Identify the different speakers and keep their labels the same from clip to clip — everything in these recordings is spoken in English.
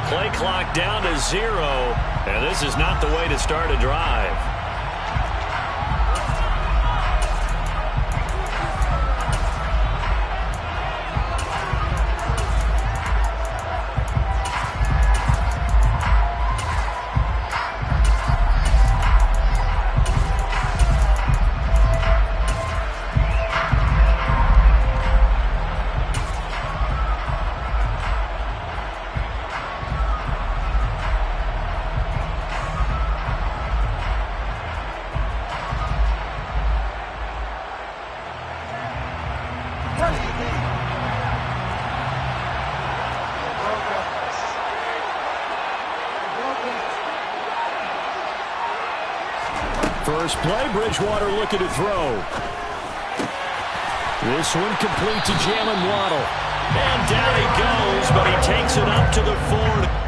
Speaker 1: Play clock down to 0, and this is not the way to start a drive.
Speaker 2: First play, Bridgewater looking to throw. This one complete to Jalen Waddle.
Speaker 1: And down he goes, but he takes it up to the 40.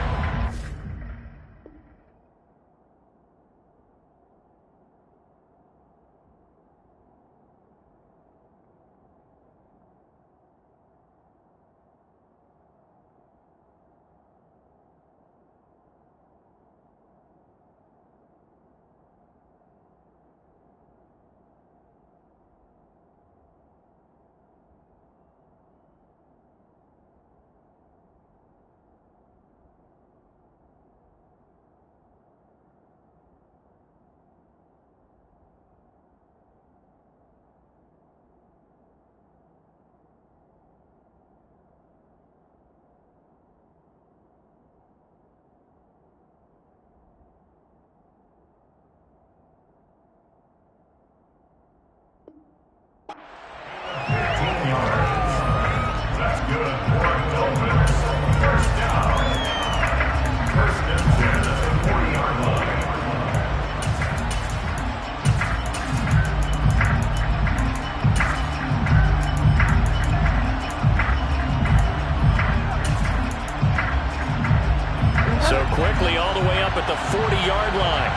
Speaker 1: Quickly all the way up at the 40-yard line.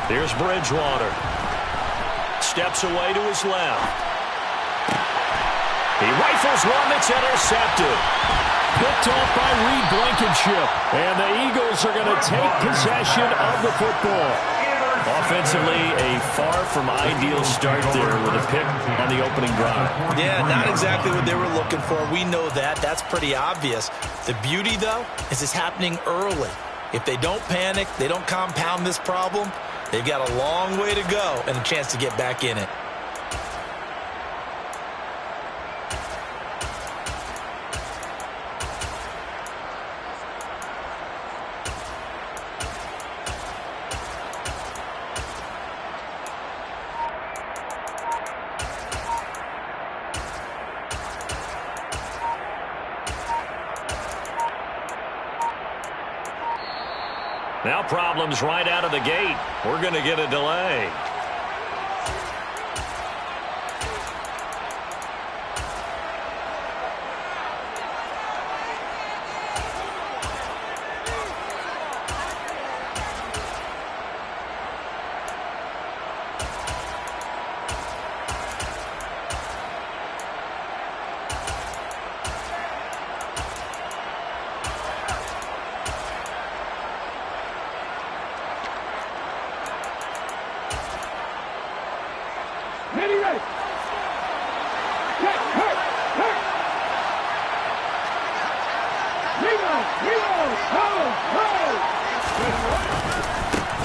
Speaker 1: Here's Bridgewater. Steps away to his left. He rifles one that's intercepted.
Speaker 2: Picked off by Reed Blankenship. And the Eagles are going to take possession of the football.
Speaker 1: Offensively, a far from ideal start there with a pick on the opening drive.
Speaker 3: Yeah, not exactly what they were looking for. We know that. That's pretty obvious. The beauty, though, is it's happening early. If they don't panic, they don't compound this problem, they've got a long way to go and a chance to get back in it.
Speaker 1: Now problems right out of the gate. We're going to get a delay.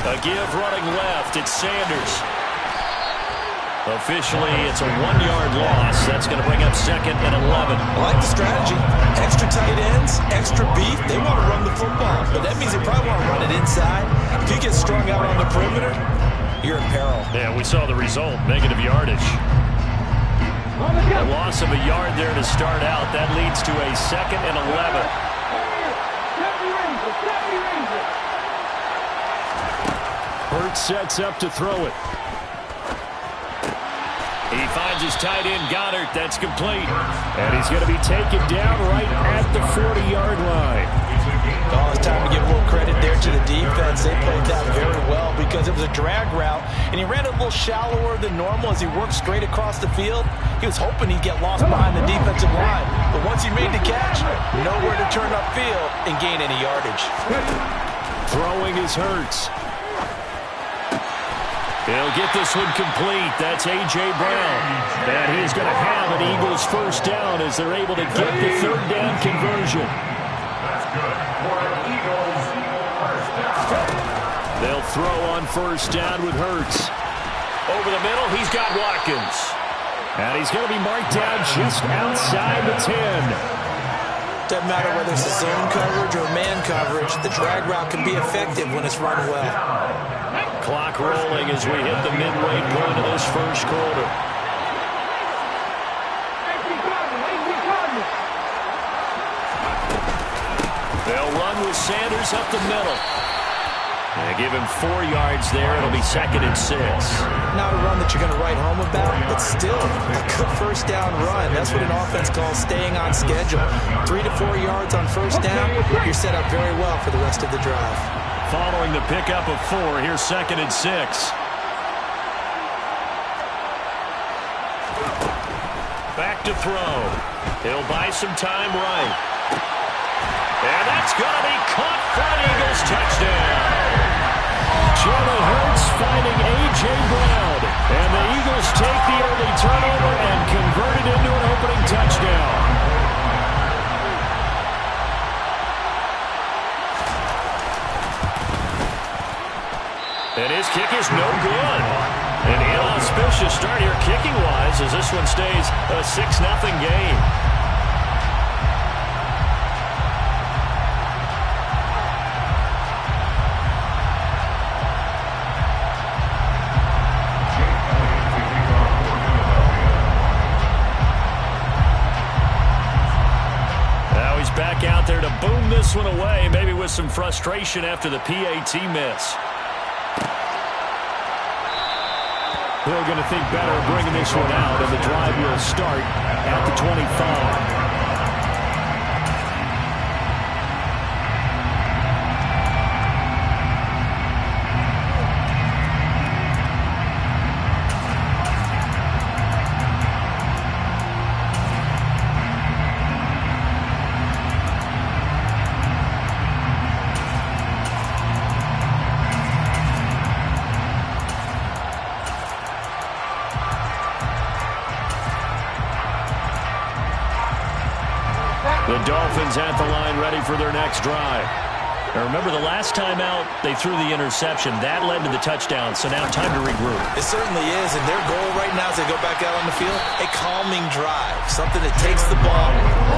Speaker 1: A give running left. It's Sanders. Officially, it's a 1-yard loss. That's going to bring up 2nd and 11.
Speaker 3: I like the strategy. Extra tight ends, extra beef. They want to run the football, but that means they probably want to run it inside. If you get strung out on the perimeter, you're in peril.
Speaker 1: Yeah, we saw the result. Negative yardage. A loss of a yard there to start out. That leads to a 2nd and 11.
Speaker 2: Curt sets up to throw it.
Speaker 1: He finds his tight end, Goddard. That's complete.
Speaker 2: And he's going to be taken down right at the 40-yard line.
Speaker 3: Oh, it's time to give a little credit there to the defense. They played that very well because it was a drag route, and he ran a little shallower than normal as he worked straight across the field. He was hoping he'd get lost behind the defensive line, but once he made the catch, gain any yardage.
Speaker 2: Throwing is Hurts. He'll get this one complete. That's A.J. Brown. And he's going to have an Eagles first down as they're able to get the third down conversion.
Speaker 4: That's good for the Eagles first down.
Speaker 2: They'll throw on first down with Hurts. Over the middle, he's got Watkins. And he's going to be marked down just outside the 10.
Speaker 3: Doesn't matter whether it's a zone coverage or man coverage, the drag route can be effective when it's run well.
Speaker 2: Clock rolling as we hit the midway point of this first quarter. They'll run with Sanders up the middle. They give him 4 yards there. It'll be 2nd and 6.
Speaker 3: Not a run that you're going to write home about, but still a good first down run. That's what an offense calls staying on schedule. 3 to 4 yards on first down, you're set up very well for the rest of the drive.
Speaker 2: Following the pickup of 4, here's 2nd and 6. Back to throw. He'll buy some time right. And that's going to be caught for an Eagles touchdown. Jalen Hurts finding A.J. Brown. And the Eagles take the early turnover and convert it into an opening touchdown. And his kick is no good. An inauspicious start here kicking-wise as this one stays a 6-0 game. Now he's back out there to boom this one away, maybe with some frustration after the PAT miss. They're going to think better of bringing this one out, and the drive will start at the 25. The Dolphins at the line ready for their next drive. Now remember, the last time out, they threw the interception. That led to the touchdown, so now time to regroup.
Speaker 3: It certainly is, and their goal right now as they go back out on the field, a calming drive. Something that takes the ball,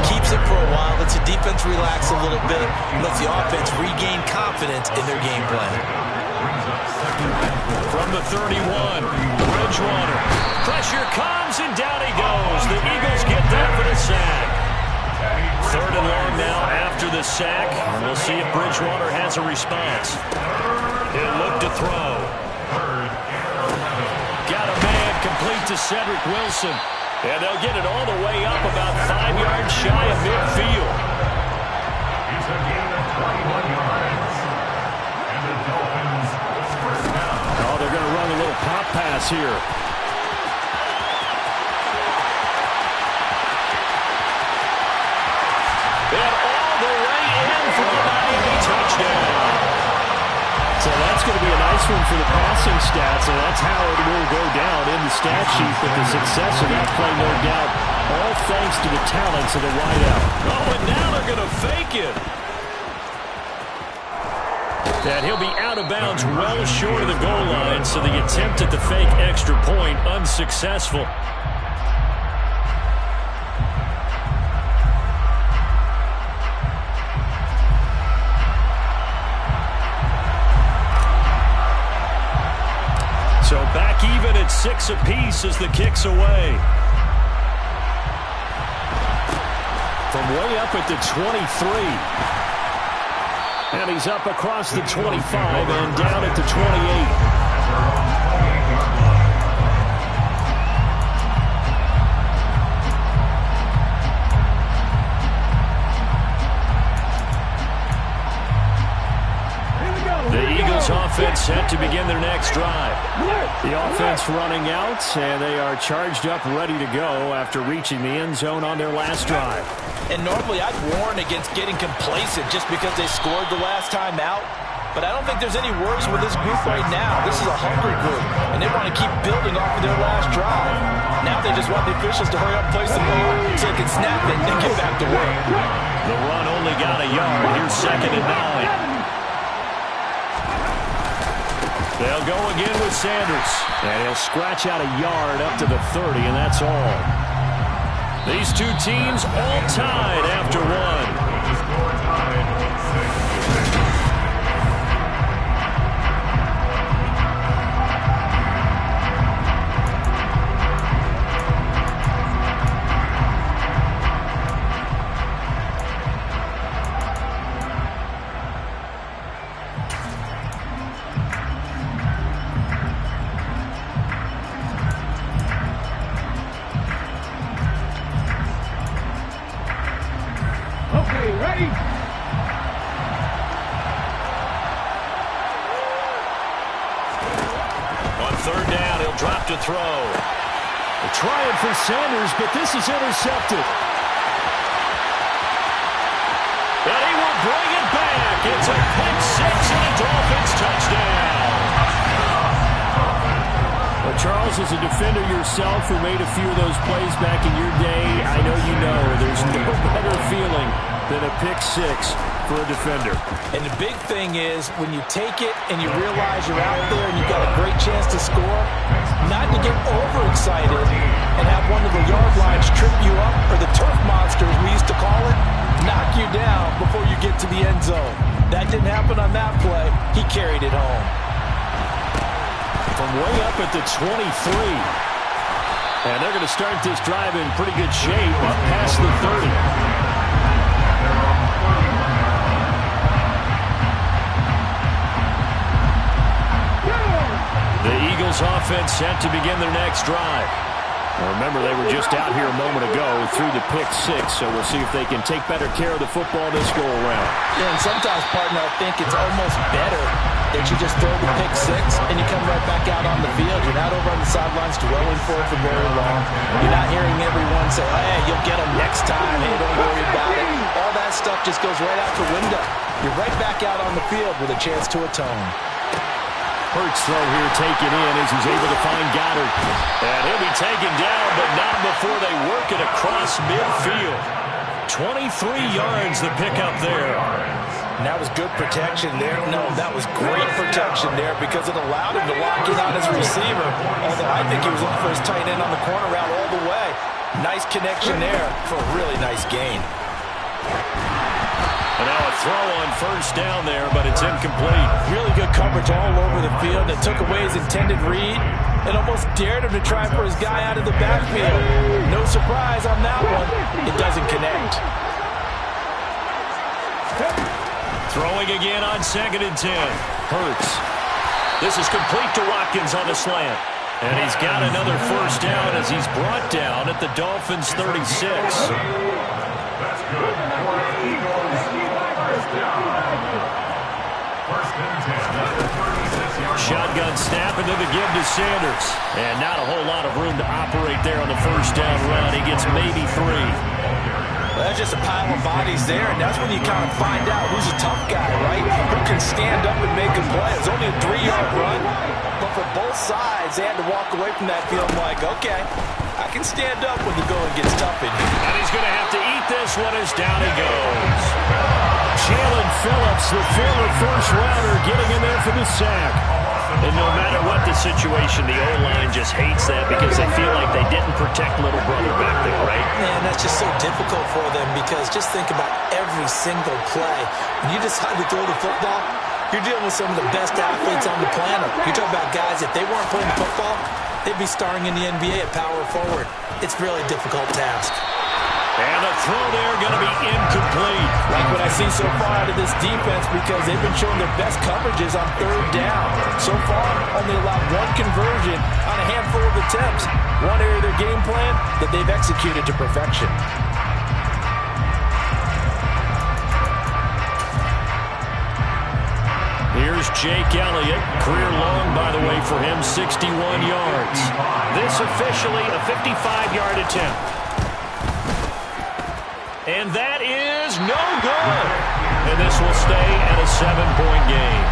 Speaker 3: keeps it for a while, lets the defense relax a little bit, and lets the offense regain confidence in their game plan.
Speaker 2: From the 31, Bridgewater. Pressure comes, and down he goes. The Eagles get there for the sack. 3rd and long now after the sack. And we'll see if Bridgewater has a response. He'll look to throw. Got a man complete to Cedric Wilson. And they'll get it all the way up about 5 yards shy of midfield.
Speaker 4: It's a game of 21 yards. And the Dolphins first down.
Speaker 2: Oh, they're going to run a little pop pass here. And all the way in for the Miami touchdown. So that's going to be a nice one for the passing stats, and that's how it will go down in the stat sheet. But the success of that play, no doubt, all thanks to the talents of the wideout. Oh, and now they're going to fake it. And he'll be out of bounds well short of the goal line, so the attempt at the fake extra point unsuccessful. So back even at 6 apiece as the kick's away. From way up at the 23. And he's up across the 25 and down at the 28. Offense set to begin their next drive. The offense running out, and they are charged up, ready to go after reaching the end zone on their last drive.
Speaker 3: And normally I'd warn against getting complacent just because they scored the last time out. But I don't think there's any worries with this group right now. This is a hungry group, and they want to keep building off of their last drive. Now they just want the officials to hurry up and place the ball so they can snap it and get back to work.
Speaker 2: The run only got a yard. Here's 2nd and 9. They'll go again with Sanders. And he'll scratch out a yard up to the 30, and that's all. These two teams all tied after one. Drop to throw. They're trying for Sanders, but this is intercepted. And he will bring it back. It's a pick six and a Dolphins touchdown. Well, Charles, as a defender yourself who made a few of those plays back in your day, I know you know there's no better feeling than a pick six for a defender.
Speaker 3: And the big thing is when you take it and you realize you're out there and you've got a great chance to score, not to get overexcited and have one of the yard lines trip you up, or the turf monsters we used to call it, knock you down before you get to the end zone. That didn't happen on that play. He carried it home.
Speaker 2: From way up at the 23. And they're going to start this drive in pretty good shape up past the 30. The Eagles offense set to begin their next drive. Now remember, they were just out here a moment ago through the pick six, so we'll see if they can take better care of the football this go-around.
Speaker 3: Yeah, and sometimes, partner, I think it's almost better that you just throw the pick six and you come right back out on the field. You're not over on the sidelines dwelling for it for very long. You're not hearing everyone say, hey, you'll get them next time. Hey, don't worry about it. All that stuff just goes right out the window. You're right back out on the field with a chance to atone.
Speaker 2: Curt's throw here taken in as he's able to find Goddard. And he'll be taken down, but not before they work it across midfield. 23 yards the pickup there.
Speaker 3: And that was good protection there. No, that was great protection there because it allowed him to lock in on his receiver. Although I think he was looking for his tight end on the corner route all the way. Nice connection there for a really nice gain.
Speaker 2: And now a throw on first down there, but it's incomplete.
Speaker 3: Really good coverage all over the field. It took away his intended read and almost dared him to try for his guy out of the backfield. No surprise on that one. It doesn't connect.
Speaker 2: Throwing again on 2nd and 10. Hurts. This is complete to Watkins on the slant. And he's got another first down as he's brought down at the Dolphins' 36.
Speaker 4: That's good. For the Eagles, first down. First and 10.
Speaker 2: Shotgun snap into the give to Sanders. And not a whole lot of room to operate there on the first down run. He gets maybe 3.
Speaker 3: Well, that's just a pile of bodies there, and that's when you kind of find out who's a tough guy, right? Who can stand up and make a play. It's only a 3-yard run, but for both sides, they had to walk away from that field like, okay, I can stand up when the going gets tough in here.
Speaker 2: And he's going to have to eat this one as down he goes. Jalen Phillips, the former first-rounder, getting in there for the sack. And no matter what the situation, the O-line just hates that because they feel like they didn't protect little brother back there, right?
Speaker 3: Man, that's just so difficult for them because just think about every single play. When you decide to throw the football, you're dealing with some of the best athletes on the planet. You're talking about guys, if they weren't playing football, they'd be starring in the NBA at power forward. It's a really difficult task.
Speaker 2: And the throw there going to be incomplete.
Speaker 3: Like what I see so far out of this defense because they've been showing their best coverages on third down. So far, only allowed one conversion on a handful of attempts. One area of their game plan that they've executed to perfection.
Speaker 2: Here's Jake Elliott. Career long, by the way, for him, 61 yards. This officially a 55-yard attempt. And that is no good. And this will stay at a 7-point game.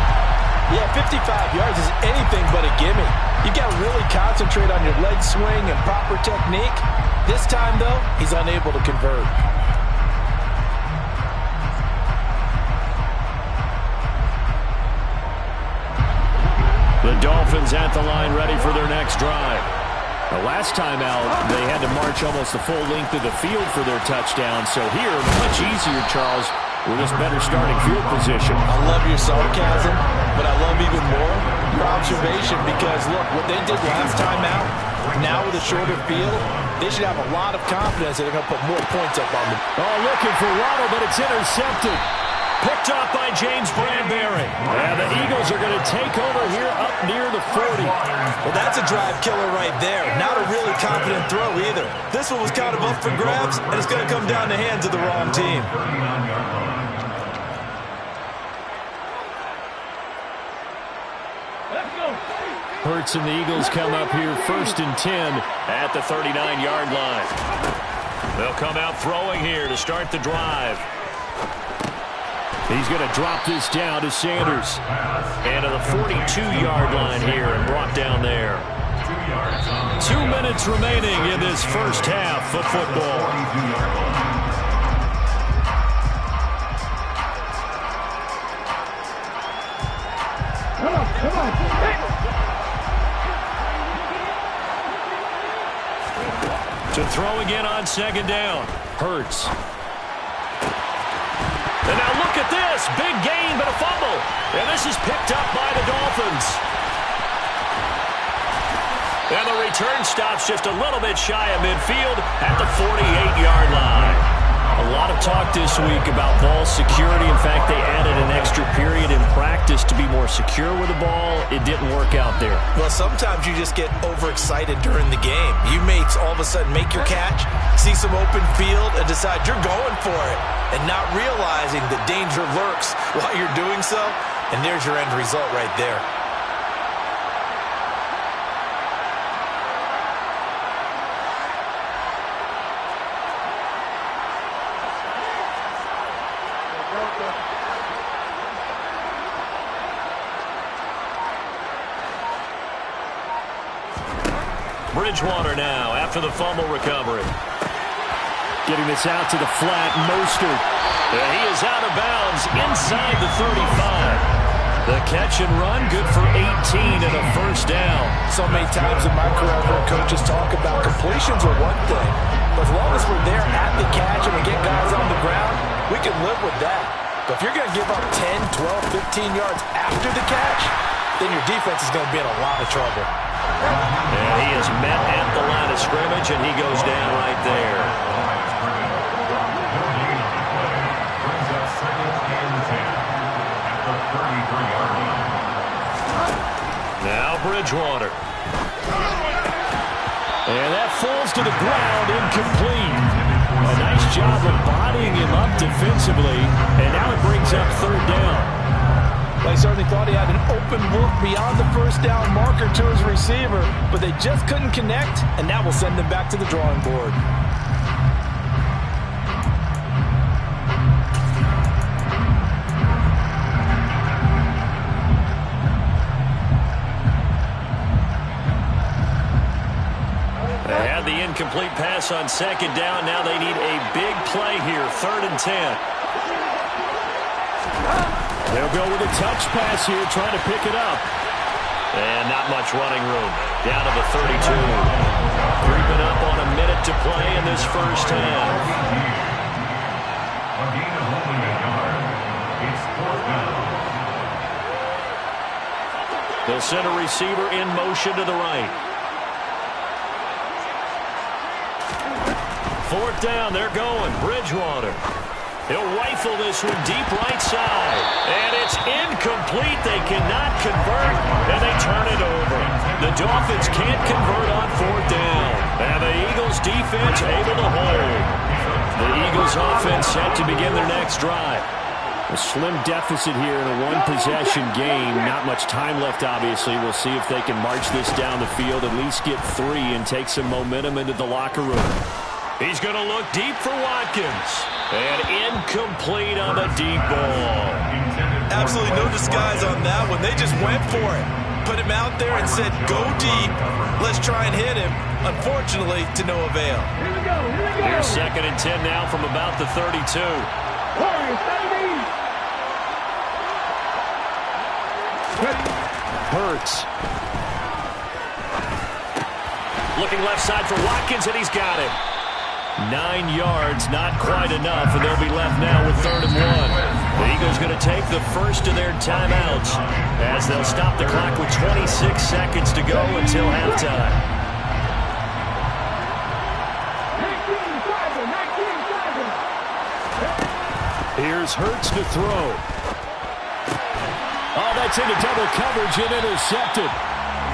Speaker 3: Yeah, 55 yards is anything but a gimme. You've got to really concentrate on your leg swing and proper technique. This time, though, he's unable to convert.
Speaker 2: The Dolphins at the line ready for their next drive. The last time out, they had to march almost the full length of the field for their touchdown. So here, much easier, Charles, with this better starting field position.
Speaker 3: I love your sarcasm, but I love even more your observation because, look, what they did last time out, now with a shorter field, they should have a lot of confidence that they're going to put more points up on them.
Speaker 2: Oh, looking for Waddle, but it's intercepted. Picked off by James Bradbury. And the Eagles are going to take over here up near the 40.
Speaker 3: Well, that's a drive killer right there. Not a really confident throw either. This one was kind of up for grabs, and it's going to come down the hands of the wrong team.
Speaker 2: Hurts and the Eagles come up here 1st and 10 at the 39-yard line. They'll come out throwing here to start the drive. He's going to drop this down to Sanders. And to the 42-yard line here and brought down there. 2 minutes remaining in this first half of football.
Speaker 5: Come on.
Speaker 2: To throw again on 2nd down. Hurts. And now look at this. Big gain, but a fumble. And this is picked up by the Dolphins. And the return stops just a little bit shy of midfield at the 48-yard line. A lot of talk this week about ball security. In fact, they added an extra period in practice to be more secure with the ball. It didn't work out there.
Speaker 3: Well, sometimes you just get overexcited during the game. You may all of a sudden make your catch, see some open field, and decide you're going for it, and not realizing the danger lurks while you're doing so. And there's your end result right there.
Speaker 2: Bridgewater now after the fumble recovery. Getting this out to the flat, Mostert. And he is out of bounds inside the 35. The catch and run, good for 18 and a first down.
Speaker 3: So many times in my career, I've heard coaches talk about completions are one thing. But as long as we're there at the catch and we get guys on the ground, we can live with that. But if you're going to give up 10, 12, 15 yards after the catch, then your defense is going to be in a lot of trouble.
Speaker 2: And he is met at the line of scrimmage, and he goes down right there. Now Bridgewater. And that falls to the ground, incomplete. A nice job of bodying him up defensively, and now it brings up 3rd down.
Speaker 3: They certainly thought he had an open look beyond the first down marker to his receiver, but they just couldn't connect, and that will send them back to the drawing board.
Speaker 2: They had the incomplete pass on 2nd down. Now they need a big play here, 3rd and 10. They'll go with a touch pass here, trying to pick it up. And not much running room. Down to the 32. Creeping up on a minute to play in this first half.
Speaker 4: A gain of only a yard. It's 4th down.
Speaker 2: They'll send a receiver in motion to the right. 4th down, they're going. Bridgewater. He'll rifle this one deep right side. And it's incomplete. They cannot convert, and they turn it over. The Dolphins can't convert on 4th down. And the Eagles defense able to hold. The Eagles offense set to begin their next drive. A slim deficit here in a one-possession game. Not much time left, obviously. We'll see if they can march this down the field, at least get 3 and take some momentum into the locker room. He's going to look deep for Watkins. And incomplete on the deep ball.
Speaker 3: Absolutely no disguise on that one. They just went for it. Put him out there and said, go deep. Let's try and hit him. Unfortunately, to no avail.
Speaker 1: Here's 2nd and 10 now from about the 32.
Speaker 2: Hurts. Looking left side for Watkins, and he's got it. 9 yards, not quite enough, and they'll be left now with 3rd and 1. The Eagles going to take the first of their timeouts as they'll stop the clock with 26 seconds to go until halftime. Here's Hurts to throw. Oh, that's into double coverage and intercepted.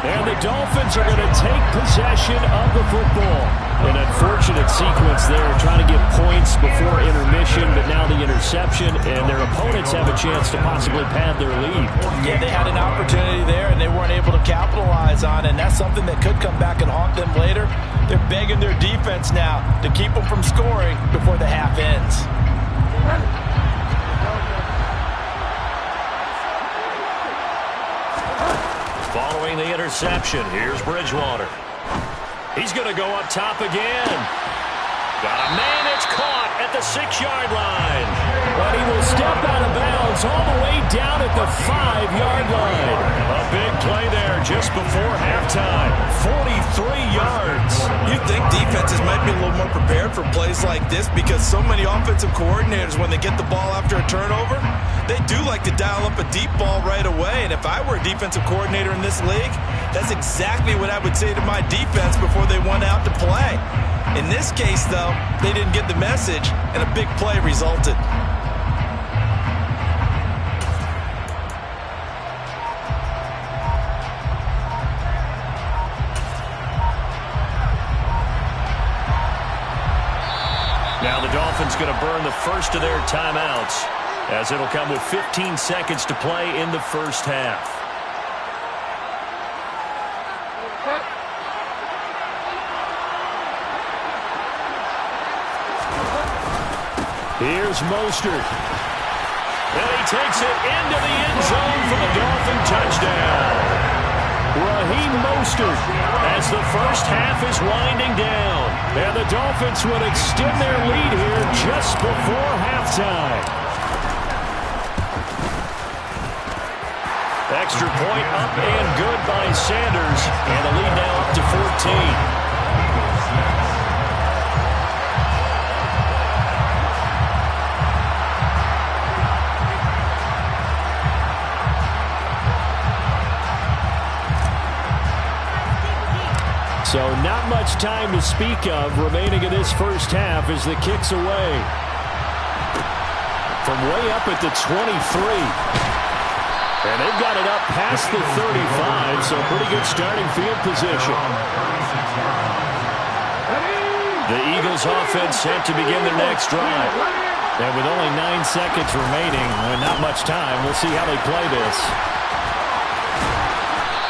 Speaker 2: And the Dolphins are going to take possession of the football. An unfortunate sequence there, trying to get points before intermission, but now the interception, and their opponents have a chance to possibly pad their lead.
Speaker 3: Yeah, they had an opportunity there, and they weren't able to capitalize on it, and that's something that could come back and haunt them later. They're begging their defense now to keep them from scoring before the half ends.
Speaker 2: Following the interception, here's Bridgewater. He's going to go up top again. Got a man, it's caught at the 6-yard line. But he will step out of bounds all the way down at the 5-yard line. A big play there just before halftime. 43 yards.
Speaker 3: You'd think defenses might be a little more prepared for plays like this because so many offensive coordinators, when they get the ball after a turnover, they do like to dial up a deep ball right away. And if I were a defensive coordinator in this league, that's exactly what I would say to my defense before they went out to play. In this case, though, they didn't get the message, and a big play resulted.
Speaker 2: Now the Dolphins going to burn the first of their timeouts, as it'll come with 15 seconds to play in the first half. Here's Mostert. And he takes it into the end zone for the Dolphin touchdown. Raheem Mostert as the first half is winding down. And the Dolphins would extend their lead here just before halftime. Extra point up and good by Sanders. And the lead now up to 14. So not much time to speak of remaining in this first half as the kick's away. From way up at the 23. And they've got it up past the 35, so pretty good starting field position. The Eagles offense set to begin their next drive. And with only 9 seconds remaining, and not much time, we'll see how they play this.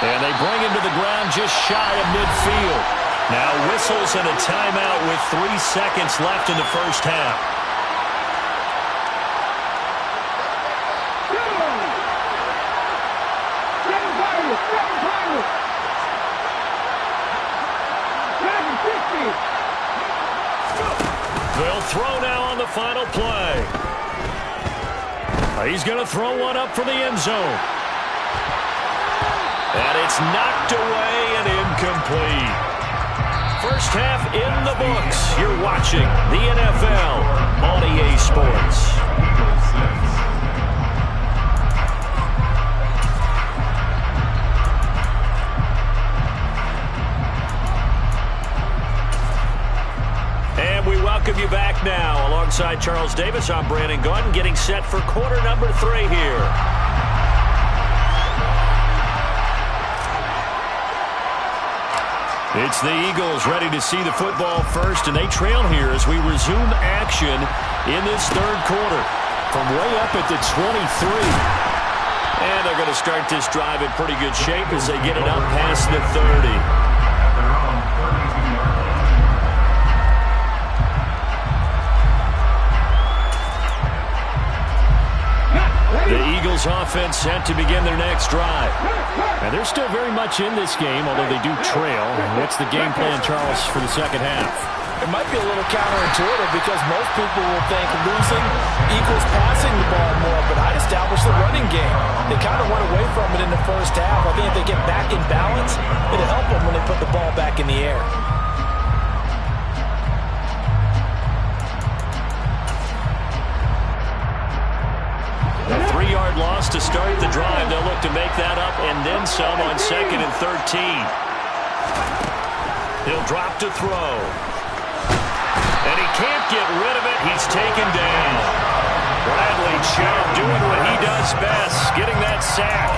Speaker 2: And they bring him to the ground just shy of midfield. Now whistles and a timeout with 3 seconds left in the first half. They'll throw now on the final play. He's going to throw one up for the end zone. And it's knocked away and incomplete. First half in the books. You're watching the NFL on EA Sports. And we welcome you back now. Alongside Charles Davis, I'm Brandon Gaudin, getting set for quarter number 3 here. It's the Eagles ready to see the football first, and they trail here as we resume action in this third quarter from way up at the 23. And they're going to start this drive in pretty good shape as they get it up past the 30. Eagles offense set to begin their next drive.
Speaker 1: And they're still very much in this game, although they do trail. What's the game plan, Charles, for the second half?
Speaker 3: It might be a little counterintuitive because most people will think losing equals passing the ball more, but I'd establish the running game. They kind of went away from it in the first half. I think if they get back in balance, it'll help them when they put the ball back in the air.
Speaker 2: A 3-yard loss to start the drive. They'll look to make that up and then some on 2nd and 13. He'll drop to throw. And he can't get rid of it. He's taken down. Bradley Chubb doing what he does best, getting that sack.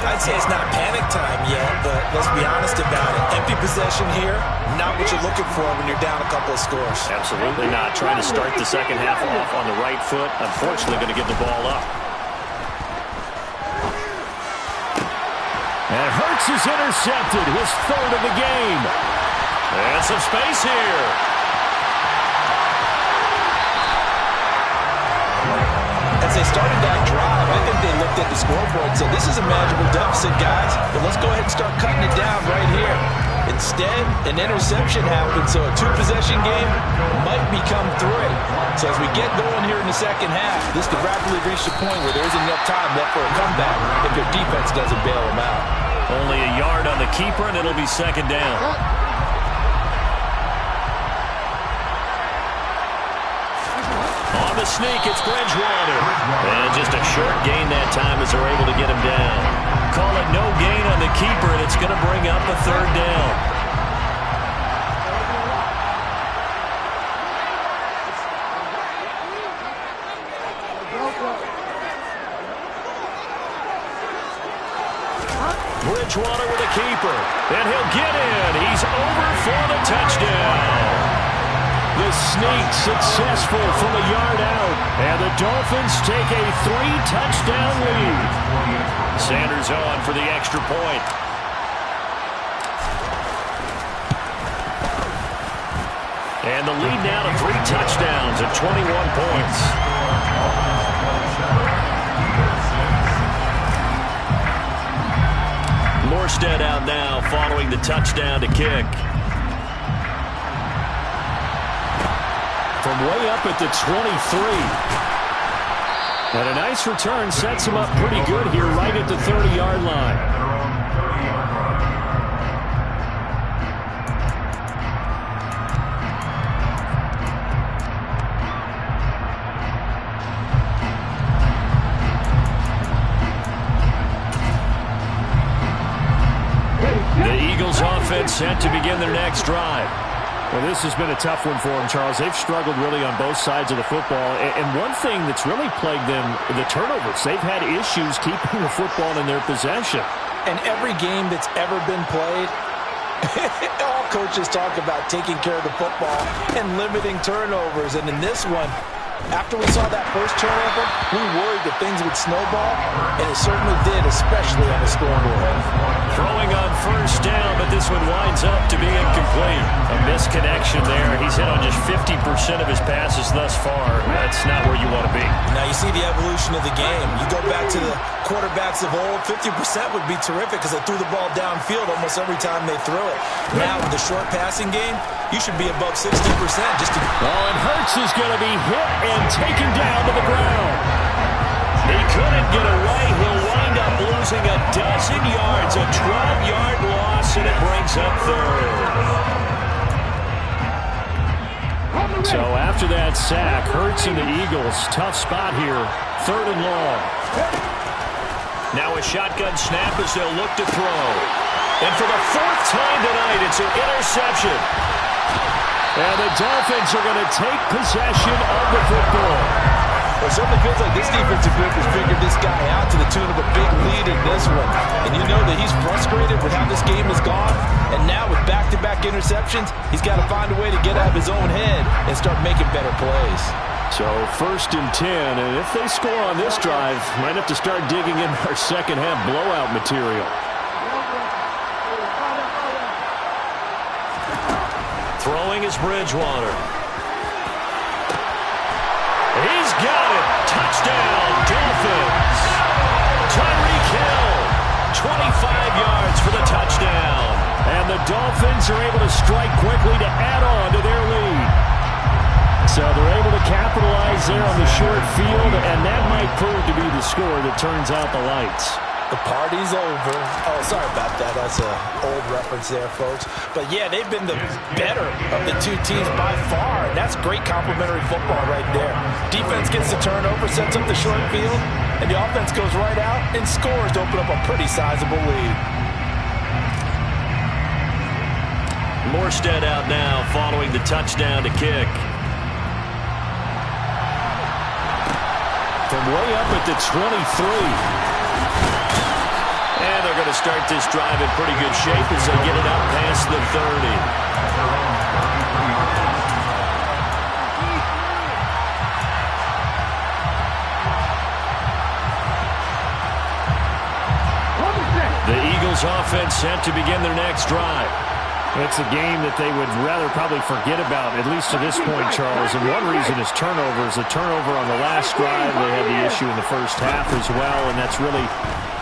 Speaker 3: I'd say it's not panic time yet, but let's be honest about it. Empty possession here, not what you're looking for when you're down a couple of scores.
Speaker 2: Absolutely not. Trying to start the second half off on the right foot. Unfortunately, going to give the ball up.
Speaker 1: And Hurts is intercepted, his 3rd of the game.
Speaker 2: And some space here.
Speaker 3: As they started that drive, I think they looked at the scoreboard and said, this is a manageable deficit, guys, but let's go ahead and start cutting it down right here. Instead, an interception happened, so a 2-possession game might become 3. So as we get going here in the second half, this could rapidly reach the point where there isn't enough time left for a comeback if their defense doesn't bail them out.
Speaker 2: Only a yard on the keeper, and it'll be 2nd down. On the sneak, it's Bridgewater. And just a short gain that time as they're able to get him down. Call it no gain on the keeper, and it's going to bring up a 3rd down. Bridgewater with a keeper, and he'll get in. He's over for the touchdown.
Speaker 1: The sneak successful from a yard out. And the Dolphins take a 3-touchdown lead.
Speaker 2: Sanders on for the extra point. And the lead now to 3 touchdowns at 21 points. Morstead out now following the touchdown to kick.
Speaker 1: From way up at the 23. And a nice return sets him up pretty good here right at the 30-yard line.
Speaker 2: The Eagles offense set to begin their next drive.
Speaker 1: Well, this has been a tough one for them, Charles. They've struggled really on both sides of the football. And one thing that's really plagued them, the turnovers. They've had issues keeping the football in their possession.
Speaker 3: And every game that's ever been played, all coaches talk about taking care of the football and limiting turnovers. And in this one, after we saw that first turnover, we worried that things would snowball, and it certainly did, especially on the scoreboard.
Speaker 2: Throwing on 1st down, but this one winds up to be incomplete. A misconnection there. He's hit on just 50% of his passes thus far. That's not where you want to be.
Speaker 3: Now you see the evolution of the game. You go back to the quarterbacks of old, 50% would be terrific because they threw the ball downfield almost every time they threw it. Now with the short passing game, you should be above 60% just to...
Speaker 1: Oh, and Hurts is going to be hit and taken down to the ground.
Speaker 2: He couldn't get away. He'll wind up losing a dozen yards. A 12-yard loss, and it brings up 3rd.
Speaker 1: So after that sack, Hurts and the Eagles, tough spot here. 3rd and long.
Speaker 2: Now a shotgun snap as they'll look to throw. And for the 4th time tonight, it's an interception.
Speaker 1: And the Dolphins are going to take possession of the football.
Speaker 3: Well, it certainly feels like this defensive group has figured this guy out to the tune of a big lead in this one. And you know that he's frustrated with how this game has gone. And now with back-to-back interceptions, he's got to find a way to get out of his own head and start making better plays.
Speaker 1: So 1st and 10, and if they score on this drive, might have to start digging in our second half blowout material.
Speaker 2: Throwing is Bridgewater. He's got it. Touchdown, Dolphins. yards for the touchdown.
Speaker 1: And the Dolphins are able to strike quickly to add on to their lead. So they're able to capitalize there on the short field, and that might prove to be the score that turns out the lights.
Speaker 3: The party's over. Oh, sorry about that. That's an old reference there, folks. But, yeah, they've been the better of the two teams by far, and that's great complementary football right there. Defense gets the turnover, sets up the short field, and the offense goes right out and scores to open up a pretty sizable lead.
Speaker 2: Morstead out now following the touchdown to kick.
Speaker 1: From way up at the 23.
Speaker 2: And they're going to start this drive in pretty good shape as they get it up past the 30.
Speaker 1: The Eagles offense set to begin their next drive. It's a game that they would rather probably forget about, at least to this point, Charles. And one reason is turnovers. A turnover on the last drive. They had the issue in the first half as well, and that's really,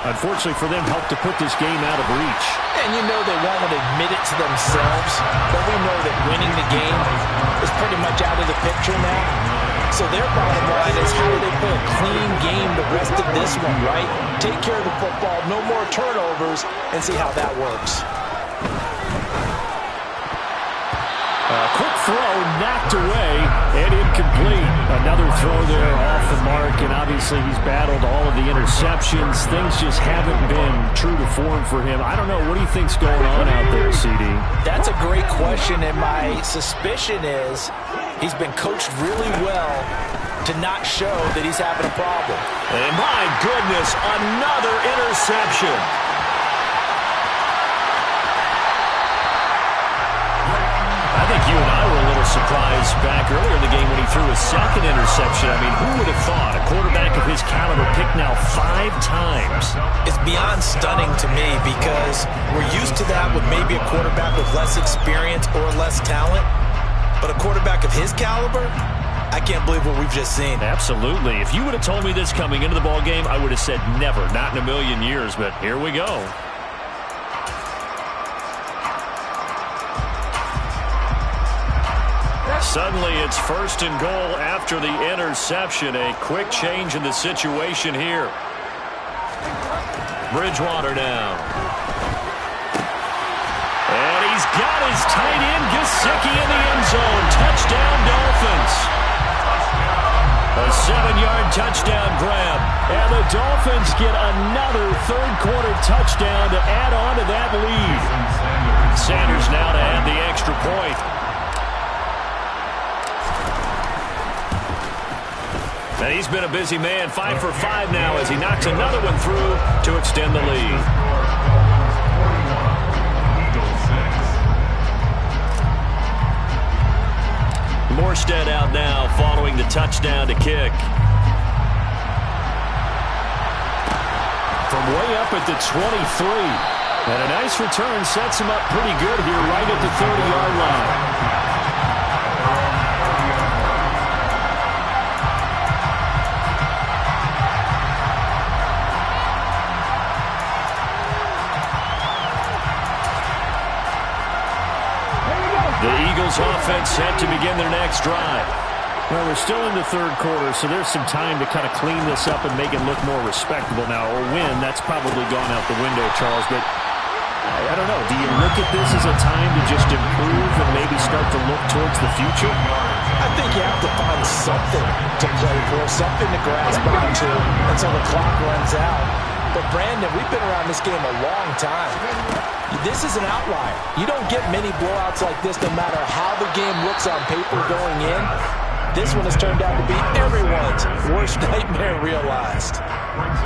Speaker 1: unfortunately for them, helped to put this game out of reach.
Speaker 3: And you know they won't admit it to themselves, but we know that winning the game is pretty much out of the picture now. So their bottom line is, how do they play a clean game the rest of this one, right? Take care of the football, no more turnovers, and see how that works.
Speaker 1: Quick throw, knocked away, and incomplete. Another throw there off the mark, and obviously he's battled all of the interceptions. Things just haven't been true to form for him. I don't know. What do you think's going on out there, CD?
Speaker 3: That's a great question, and my suspicion is he's been coached really well to not show that he's having a problem.
Speaker 2: And my goodness, another interception. I think you and I were a little surprised back earlier in the game when he threw his second interception. I mean, who would have thought a quarterback of his caliber picked now 5 times?
Speaker 3: It's beyond stunning to me because we're used to that with maybe a quarterback with less experience or less talent. But a quarterback of his caliber, I can't believe what we've just seen.
Speaker 2: Absolutely. If you would have told me this coming into the ballgame, I would have said never, not in a million years. But here we go. Suddenly, it's 1st and goal after the interception. A quick change in the situation here. Bridgewater now. And he's got his tight end, Gesicki, in the end zone. Touchdown, Dolphins. A 7-yard touchdown grab.
Speaker 1: And the Dolphins get another third-quarter touchdown to add on to that lead.
Speaker 2: Sanders now to add the extra point. And he's been a busy man, 5 for 5 now as he knocks another one through to extend the lead. Morstead out now following the touchdown to kick.
Speaker 1: From way up at the 23. And a nice return sets him up pretty good here right at the 30-yard line.
Speaker 2: The Eagles offense set to begin their next drive.
Speaker 1: Well, we're still in the third quarter, so there's some time to kind of clean this up and make it look more respectable now. Or win, that's probably gone out the window, Charles. But I don't know. Do you look at this as a time to just improve and maybe start to look towards the future?
Speaker 3: I think you have to find something to play for, something to grasp onto until the clock runs out. But, Brandon, we've been around this game a long time. This is an outlier. You don't get many blowouts like this no matter how the game looks on paper going in. This one has turned out to be everyone's worst nightmare realized.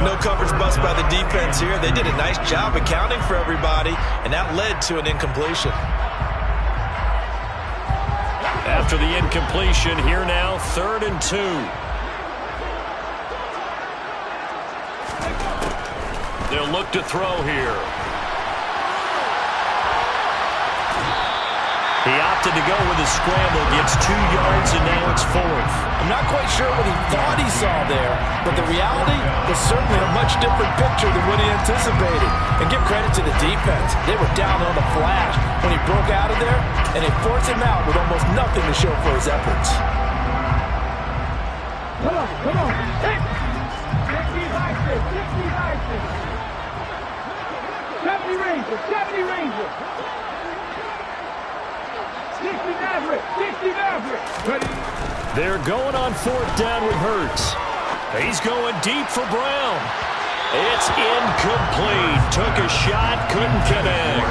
Speaker 3: No coverage bust by the defense here. They did a nice job accounting for everybody, and that led to an incompletion.
Speaker 2: After the incompletion, here now, 3rd and 2. They'll look to throw here. And he's got his tight end, Gesicki, in the end zone. Touchdown, Dolphins. A 7-yard touchdown grab. And the Dolphins get another third quarter touchdown to add on to that lead. Sanders now to add the extra point. The Eagles offense set to begin their next drive. Well, we're still in the third quarter, so there's some time to kind of clean this up and make it look more respectable now. Or win, that's probably gone out the window, Charles. But I don't know. Do you look at this as a time to just improve and maybe start to look towards the future?
Speaker 1: I think you have to find something to play for, something to grasp onto until the clock runs out. But this is an outlier. You don't get many blowouts like this no matter how the game looks on paper going in. This one has turned out to be everyone's worst nightmare realized.
Speaker 2: He opted to go with a scramble, gets 2 yards, and now it's 4th.
Speaker 3: I'm not quite sure what he thought he saw there, but the reality was certainly a much different picture than what he anticipated. And give credit to the defense. They were down on the flash when he broke out of there, and they forced him out with almost nothing to show for his efforts.
Speaker 5: Come on. 60 likes it. 60 likes it. 70 Rangers. 70 Rangers. 60 Maverick. 60 Maverick. Ready?
Speaker 2: They're going on 4th down with Hurts. He's going deep for Brown. It's incomplete. Took a shot, couldn't connect.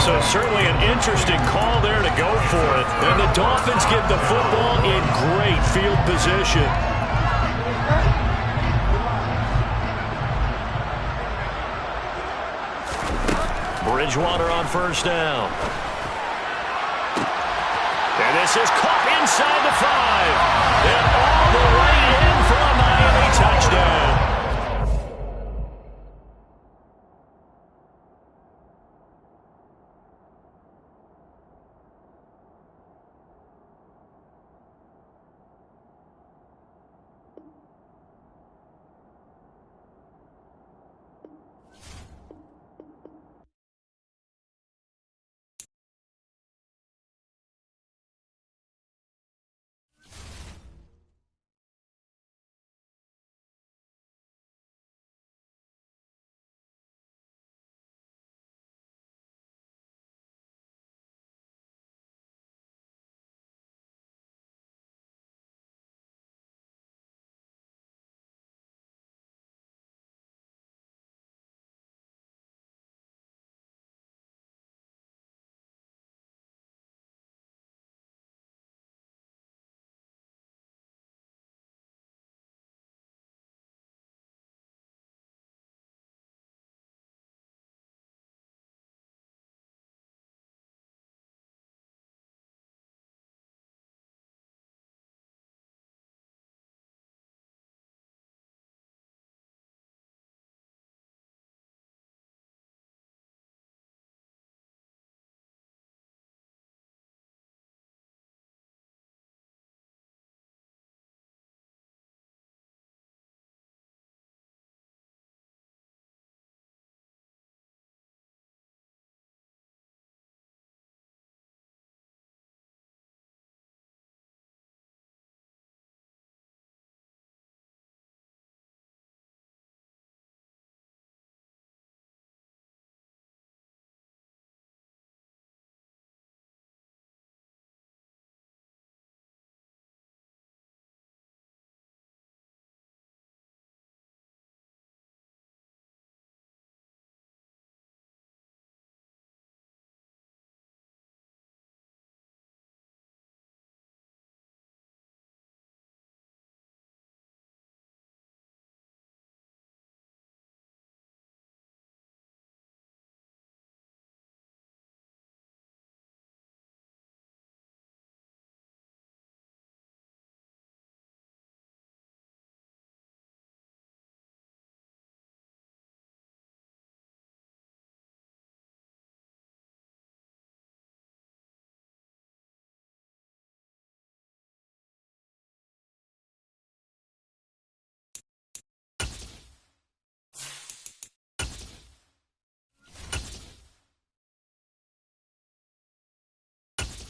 Speaker 2: So certainly an interesting call there to go for it. And the Dolphins get the football in great field position. Bridgewater on 1st down. And this is caught inside the 5. And